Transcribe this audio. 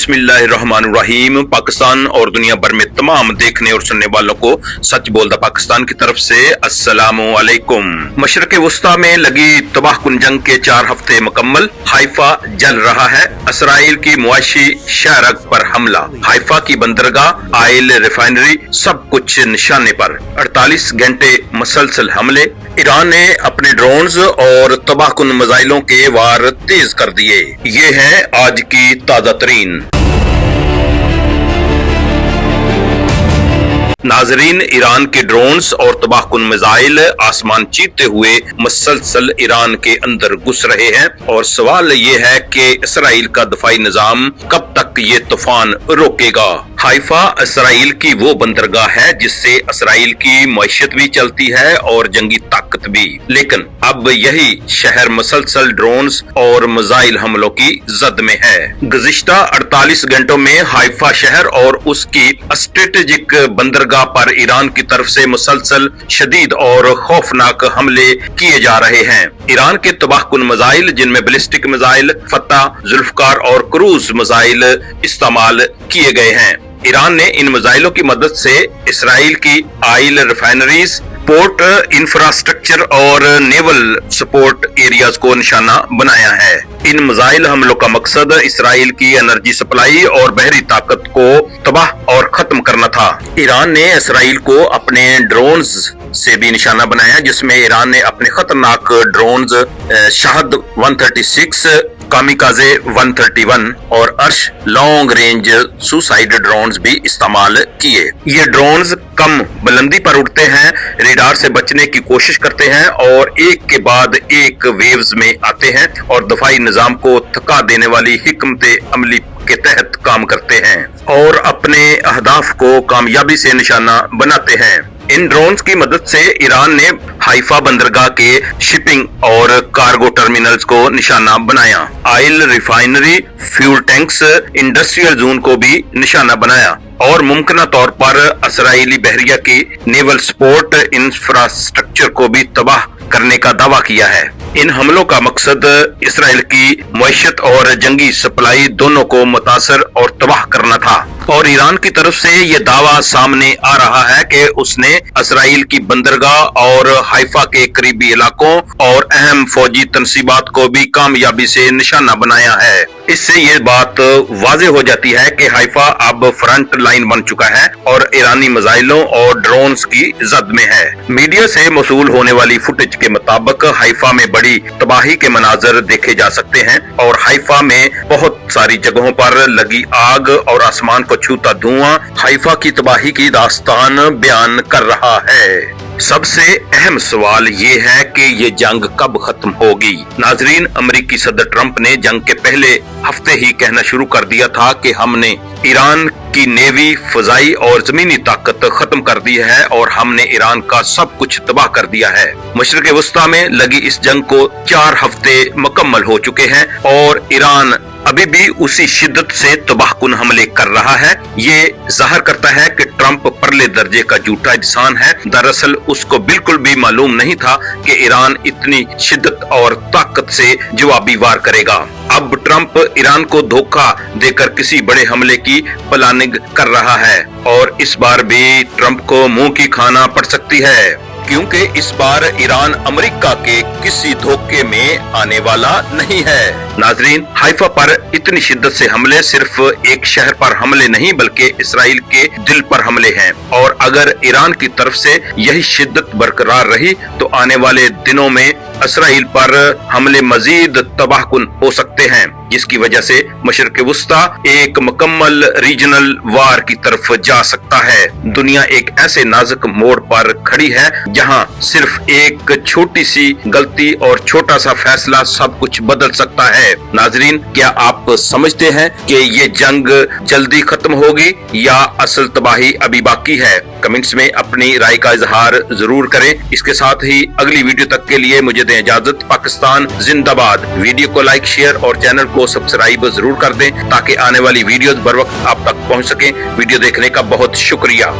बिस्मिल्लाहिर्रहमानिर्रहीम। पाकिस्तान और दुनिया भर में तमाम देखने और सुनने वालों को सच बोलता पाकिस्तान की तरफ से अस्सलामु अलैकुम। मशरक़े वुस्ता में लगी तबाहकुन जंग के 4 हफ्ते मुकम्मल। हाइफा जल रहा है। इसराइल की मुआशी शहर पर हमला। हाइफा की बंदरगाह, ऑयल रिफाइनरी, सब कुछ निशाने पर। 48 घंटे मुसलसल हमले। ईरान ने अपने ड्रोन्स और तबाहकुन मिसाइलों के वार तेज कर दिए। ये है आज की ताजा तरीन। नाजरीन, ईरान के ड्रोन्स और तबाहकुन मिसाइल आसमान चीरते हुए मुसलसल ईरान के अंदर घुस रहे हैं और सवाल ये है कि इसराइल का दफाई निजाम कब तक ये तूफान रोकेगा। हाइफा इसराइल की वो बंदरगाह है जिससे इसराइल की मईशत भी चलती है और जंगी ताकत भी, लेकिन अब यही शहर मुसलसल ड्रोन्स और मिसाइल हमलों की जद में है। गुज़िश्ता 48 घंटों में हाइफा शहर और उसकी स्ट्रेटेजिक बंदरगाह पर ईरान की तरफ से मुसलसल शदीद और खौफनाक हमले किए जा रहे हैं। ईरान के तबाहकुन मिसाइल, जिनमें बैलिस्टिक मिसाइल, फतह, जुल्फकार और क्रूज मिसाइल इस्तेमाल किए गए हैं। ईरान ने इन मिसाइलों की मदद से इसराइल की ऑयल रिफाइनरीज, पोर्ट इंफ्रास्ट्रक्चर और नेवल सपोर्ट एरियाज को निशाना बनाया है। इन मिसाइल हमलों का मकसद इसराइल की एनर्जी सप्लाई और बहरी ताकत को तबाह और खत्म करना था। ईरान ने इसराइल को अपने ड्रोन्स से भी निशाना बनाया, जिसमें ईरान ने अपने खतरनाक ड्रोन्स शाहद 136, कामिकाजे 131 और अर्श लॉन्ग रेंज सुसाइड ड्रोन्स भी इस्तेमाल किए। ये ड्रोन्स कम बुलंदी पर उड़ते हैं, रेडार से बचने की कोशिश करते हैं और एक के बाद एक वेव्स में आते हैं और दफाई निजाम को थका देने वाली हिकमत अमली के तहत काम करते हैं और अपने अहदाफ को कामयाबी से निशाना बनाते हैं। इन ड्रोन्स की मदद से ईरान ने हाइफा बंदरगाह के शिपिंग और कार्गो टर्मिनल्स को निशाना बनाया। Oil refinery, fuel tanks, industrial zone को भी निशाना बनाया और मुमकिन तौर पर इसराइली बहरिया की नेवल सपोर्ट इंफ्रास्ट्रक्चर को भी तबाह करने का दावा किया है। इन हमलों का मकसद इसराइल की मईशत और जंगी सप्लाई दोनों को मुतासर और तबाह करना था और ईरान की तरफ से ये दावा सामने आ रहा है कि उसने इसराइल की बंदरगाह और हाइफा के करीबी इलाकों और अहम फौजी तनसीबात को भी कामयाबी से निशाना बनाया है। इससे ये बात वाज़ेह हो जाती है कि हाइफा अब फ्रंट लाइन बन चुका है और ईरानी मिसाइलों और ड्रोन्स की जद में है। मीडिया से मौसूल होने वाली फुटेज के मुताबिक हाइफा में बड़ी तबाही के मनाजर देखे जा सकते हैं और हाइफा में बहुत सारी जगहों पर लगी आग और आसमान को छूता धुआं हाइफा की तबाही की दास्तान बयान कर रहा है। सबसे अहम सवाल ये है कि ये जंग कब खत्म होगी। नाजरीन, अमेरिकी सदर ट्रंप ने जंग के पहले हफ्ते ही कहना शुरू कर दिया था कि हमने ईरान की नेवी, फजाई और जमीनी ताकत खत्म कर दी है और हमने ईरान का सब कुछ तबाह कर दिया है। मशरक़े वुस्ता में लगी इस जंग को 4 हफ्ते मुकम्मल हो चुके हैं और ईरान अभी भी उसी शिद्दत से तबाहकुन हमले कर रहा है। ये जाहिर करता है कि ट्रंप परले दर्जे का झूठा इंसान है। दरअसल उसको बिल्कुल भी मालूम नहीं था कि ईरान इतनी शिद्दत और ताकत से जवाबी वार करेगा। अब ट्रंप ईरान को धोखा देकर किसी बड़े हमले की प्लानिंग कर रहा है और इस बार भी ट्रंप को मुंह की खाना पड़ सकती है, क्योंकि इस बार ईरान अमेरिका के किसी धोखे में आने वाला नहीं है। नाजरीन, हाइफा पर इतनी शिद्दत से हमले सिर्फ एक शहर पर हमले नहीं बल्कि इसराइल के दिल पर हमले हैं और अगर ईरान की तरफ से यही शिद्दत बरकरार रही तो आने वाले दिनों में इसराइल पर हमले मजीद तबाहकुन हो सकते हैं, जिसकी वजह से मशरक़े वुस्ता एक मुकम्मल रीजनल वार की तरफ जा सकता है। दुनिया एक ऐसे नाजुक मोड़ पर खड़ी है जहां सिर्फ एक छोटी सी गलती और छोटा सा फैसला सब कुछ बदल सकता है। नाजरीन, क्या आप समझते हैं कि ये जंग जल्दी खत्म होगी या असल तबाही अभी बाकी है? कमेंट्स में अपनी राय का इजहार जरूर करें। इसके साथ ही अगली वीडियो तक के लिए मुझे दें इजाजत। पाकिस्तान जिंदाबाद। वीडियो को लाइक, शेयर और चैनल को सब्सक्राइब जरूर कर दें ताकि आने वाली वीडियोस बर वक्त आप तक पहुंच सकें। वीडियो देखने का बहुत शुक्रिया।